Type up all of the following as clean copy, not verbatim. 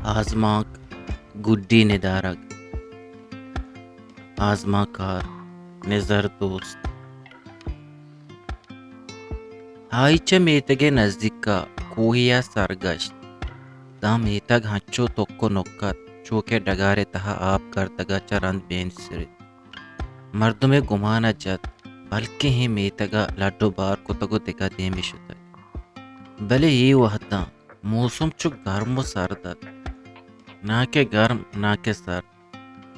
آزماک گڈی ندارگ آزما کار نظر دوست ہائچ میتگے نزدیک کا کوہیا سرگشت دا میتگ ہنچو توکو نکت چوکے ڈگارے تہا آپ کردگا چرند بین سرت مردمے گمانا جت بلکہ ہی میتگا لڈو بار کو تگو دگا دیمی شتگ بلے یہ وحدا موسم چو گرم و سردت نہ کہ گرم نہ کہ سرد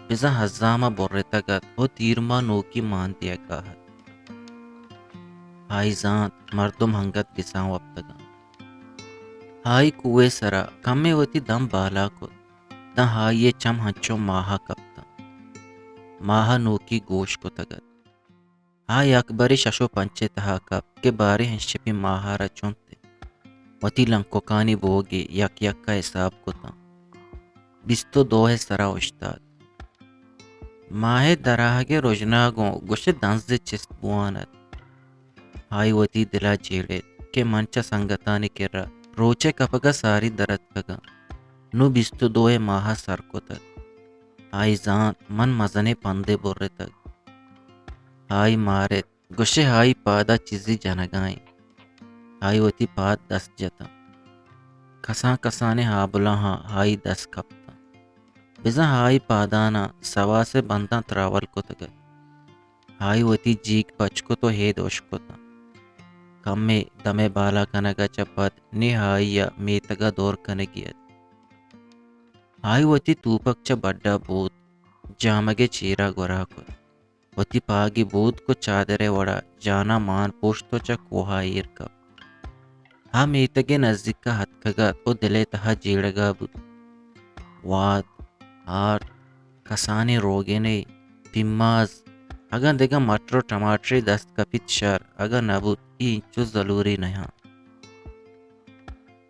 بزا ہزامہ برتگت ہو دیرما نوکی مان دیا گاہت ہائی زانت مردم ہنگت گسان وپتگا ہائی کوئے سرا کمے وتی دم بالا کو دا ہائی چم ہنچو ماہا کپتا ماہا نوکی گوش کو تگت ہائی اکبری ششو پنچے تہا کپ کے بارے ہنشپی ماہا را چونتے وتی لنکوکانی بوگی یک یک کا حساب کو تا بستو دوہ سرا اشتاد ماہے دراہگے روجناگوں گوشے دنز چست بوانت ہائی وتی دلا جیڑے کے منچا سنگتانی کرا روچے کپگا ساری درد کگا نو بستو دوئے ماہا سر کو تک ہائی زان من مزنے پندے برے تک ہائی مارت گوشے ہائی پادا چیزی جنگائیں ہائی وتی پاد دس جتا کساں کسانے ہابلا ہاں ہائی دس کپتا بزا ہائی پادانا سوا سے بندہ تراول کو تگت ہائی وتی جیگ پچ کو تو ہے دوش کو تا کمے دمے بالا کنگا چپت نی ہائی یا میتگا دور کنگیت ہائی وتی توپک چا بڑا بود جامگے چیرا گورا کو وتی پاگی بود کو چادرے وڑا جانا مان پوشتو چا کوہا ایر کپ ہاں میتگے نزدیک کا ہتکگا تو دلے تہا جیڑگا بود واد آر کسانی روگینے پیماز اگر دیگا مٹرو ٹماٹری دست کپیت شر اگر نبود اینچو ضروری نہیں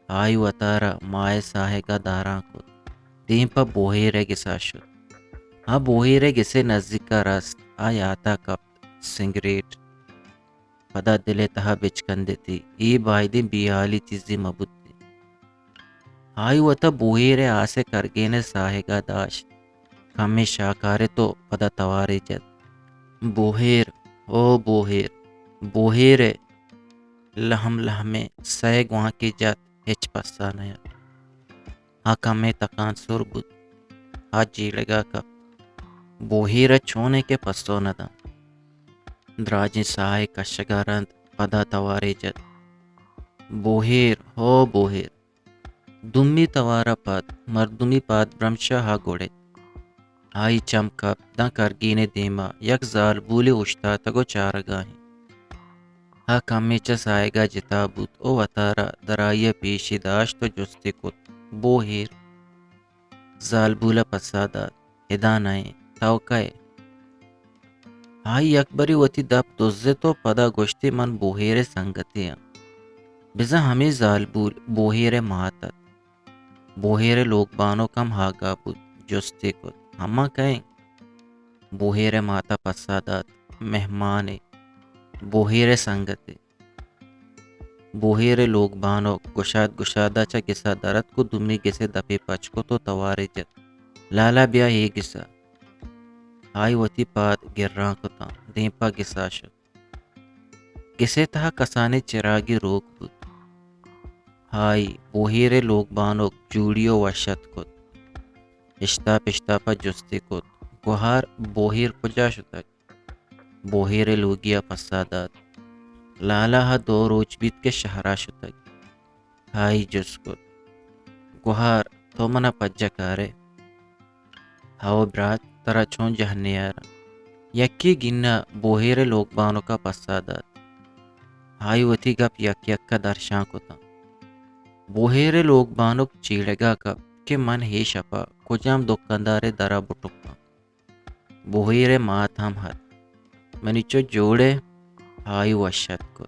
آئی وطارا مائے ساہے کا داران کو دین پا بوہیرے گسا شد ہاں بوہیرے گسے نزدیک کا رست آئی آتا کپ سنگریٹ پدا دلے تہا بچکن دیتی ای بائی دین بیالی چیزی مبود دی آئی وطا بوہیرے آسے کرگینے ساہے کا داش کمی شاکارے تو پدا تواری جد بوہیر او بوہیر بوہیرے لہم لہمے سائے گوہاں کی جات ہچ پسا نیا ہاں کمے تکان سور بود ہاں جیڑگا کپ بوہیرہ چھونے کے پسو ندا دراجی سائے کشگارند پدا تواری جد بوہیر ہو بوہیر دمی توارا پاد مردمی پاد برمشا ہا گوڑے آئی چمکپ دا کرگینے دیما یک زال بولی اشتا تگو چارگاہیں ہا کمی چا سائے گا جتا بود او وطارا درائی پیشی داشت و جستی کت بوہیر زال بولا پسادات ہدا نائیں توکائے آئی اکبری وتی دب دوزے تو پدا گوشتی من بوہیرے سنگتیا بزا ہمیں زال بول بوہیرے ماتت بوہیرے لوگ بانو کم ہاگا بود جستی کت ہما کہیں بوہیرے ماتا پسادات مہمانے بوہیرے سنگتے بوہیرے لوگ بانو گشاد گشادہ چا گسا درد کو دمی گسے دپے پچ کو تو توارے جت لالا بیا ہی گسا آئی وتی پاد گرران کو تا دیمپا گسا شد گسے تہا کسانے چراغی روک بود ہائی بوہیرے لوگ بانو جوڑیو وشت کت اشتا پشتا پا جستی کت گوہار بوہیر کجا شتک بوہیرے لوگیا پسادات لالا ہا دو روچ بیت کے شہرا شتک ہائی جس کت گوہار تو منا پجکارے ہاو برات ترا چون جہنیارا یکی گنا بوہیرے لوگ بانو کا پسادات ہائی وتی گپ یک یک کا درشان کو تا بوہیرے لوگ بانو چیڑگا کپ کہ من ہی شپا کجام دکاندارے درا بٹکا بوہیرے مات ہم ہت منی چو جوڑے ہائی وشت کو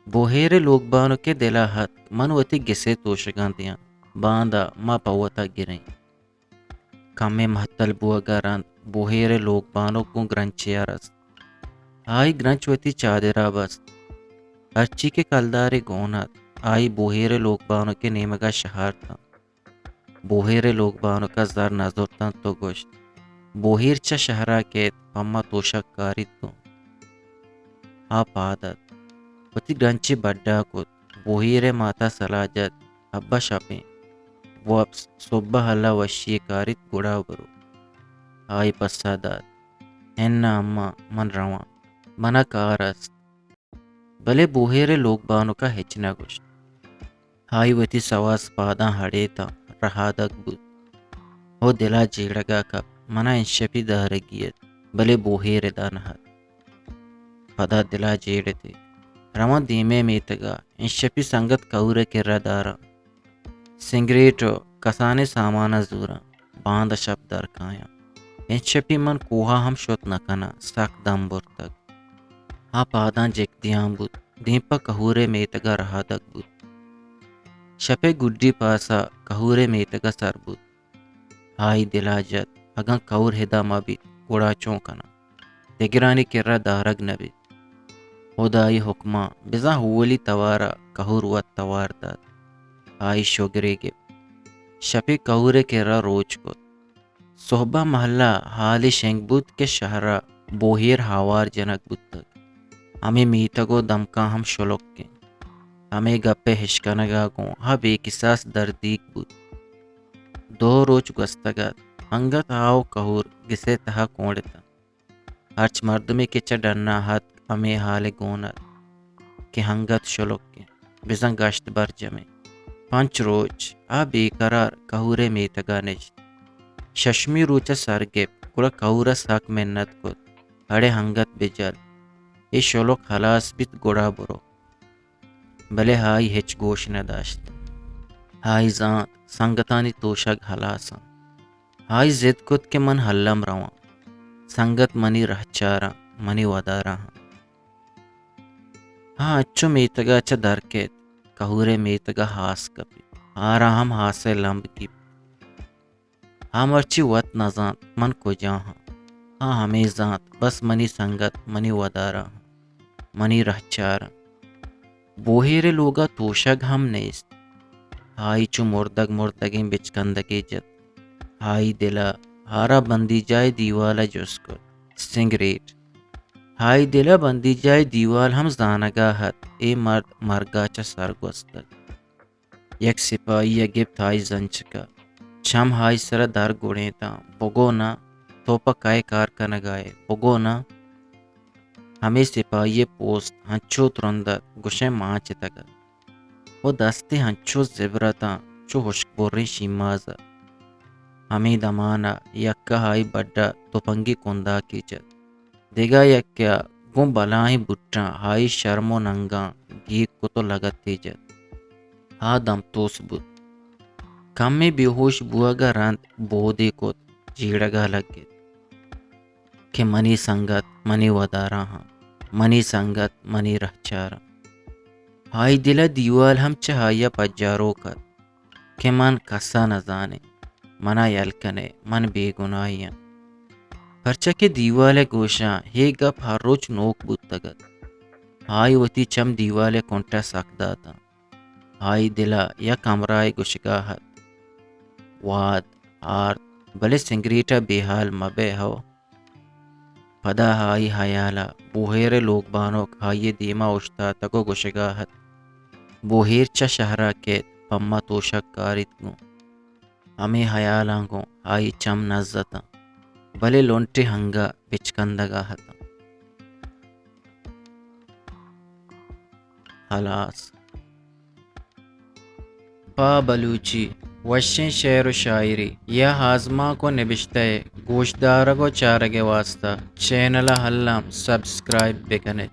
بوہیرے لوگ بانو کے دلا ہت من وتی گسے توشگان دیا باندھا ما پوتا گریں کمے محتل بوگا راند بوہیرے لوگ بانو کو گرنچیا رست آئی گرنچ وتی چادرا بست ارچی کے کلدارے گونات آئی بوہیرے لوگ بانو کے نیمگا شہار تھا بوهیر لوگ بانو کا زار نزورتن تو گوشت بوهیر چه شهرا کت پما توشک کاریت کو آپ عادت وتی گنچی بڑا کت بوهیر ماتا سلاجت ابا شپیں وہ اب صبح اللہ وشی کاریت گوڑا برو آئی پسادات ہننا اما من روان منا کار است بلے بوہیرے لوگ بانو کا ہچنا گوشت ہائی وتی سواس پاداں ہڑے تا رہادک بود ہو دلا جیڑگا کپ منا انشپی دارگیت بلے بوہیرے دانہت پدا دلا جیڑتے روان دیمے میتگا انشپی سنگت کورے کرا دارا سنگریٹو کسانے سامانا زورا باند شب در کھایا انشپی من کوہا ہم شوت نکنا ساک دم برتک ہاں پاداں جیک دیاں بود دیمپا کہورے میتگا رہادک بود شپے گڈی پاسا کہورے میتگا سر بود ہائی دلا جت اگاں کور ہدا مبی گوڑا چونکنا دگرانی کرا دارگ نبی خدائی حکمہ بزا ہولی توارا کہور وات توار داد آئی شوگرے گے شپی کہورے کرا روچ کو صحبہ محلہ حالی شنگ بود کے شہرہ بوہیر ہاوار جنک بود تک ہمیں میتگو دمکا ہم شلوک کے ہمیں گپے ہشکنگا گوں ہاں بے کساس دردیک بود دو روچ گستگت انگت آو کہور گسے تہا کوڑتا ہرچ مردمی کچا ڈرنا ہاتھ ہمیں حال گونت کہ ہنگت شلوک کے بزن گشت بر جمے پانچ روچ آ بے قرار کہورے میتگا نشت ششمی روچا سرگپ کڑا کہورا ساک منت کت ہڑے ہنگت بجل ای شلوک خلاص بیت گوڑا برو بلے ہائی ہچ گوش نداشت ہائی زانت سنگتانی توشک خلاصا ہائی زد کت کے من حلم روان سنگت منی رہ چارا منی ودارا ہاں اچھو میتگا چا درکت کہورے میتگا ہاس کپی آرا ہم ہاسے لمب کی ہاں مرچی وط نزانت من کو جاہاں ہاں ہمیں زانت بس منی سنگت منی ودارا منی رہ چارا بوہیرے لوگا توشگ ہم نیست ہائی چو مردگ مردگیں بچکندگی جت ہائی دلا ہارا بندی جائے دیوالا جس کو سنگریٹ ہائی دلا بندی جائے دیوال ہم زانگا ہت اے مرد مرگا چا سرگوستک یک سپاہی گپت ہائی زنچکا چھم ہائی سر در گوڑیں تا بگو نا توپا کائے کار کنگائے بگو نا ہمیں سپاہی پوست ہنچو ترندت گوشیں مانچ تگا وہ دستے ہنچو زبرتا چو حشک بوری شیمازا ہمیں دمانا یکا ہائی بڑا توپنگی کندا کی جت دیگا یکیا گم بلائیں بٹا ہائی شرم و ننگا گیت کو تو لگتی جت ہا دم توس بود کم میں بیہوش بوگا رند بودے کو جیڑگا لگے کہ منی سنگت منی ودارا ہاں منی سنگت منی رہ چارا ہائی دلا دیوال ہم چہایا پجارو کت کہ من کسا نزانے منا یلکنے من بے گناہیاں پرچہ کے دیوالے گوشاں ہے گپ ہر روچ نوک بود تگت ہائی وتی چم دیوالے کنٹا سکدا تا ہائی دلا یا کمرائے گشگاہت واد آرت بلے سنگریٹا بے حال مبے ہو پدا ہائی حیالا بوہیر لوگ بانوک ہائی دیما اشتا تگو گشگاہت بوہیر چا شہرا کے پما توشک کاریت گوں ہمیں حیالاں گوں ہائی چم نزتا بلے لونٹے ہنگا بچکندگا ہتا خلاص پا بلوچی وشیں شعر و شاعری یا ہاضمہ کو نبشتہ گوشدارگو چارگے واسطہ چینل حلم سبسکرائب بکنے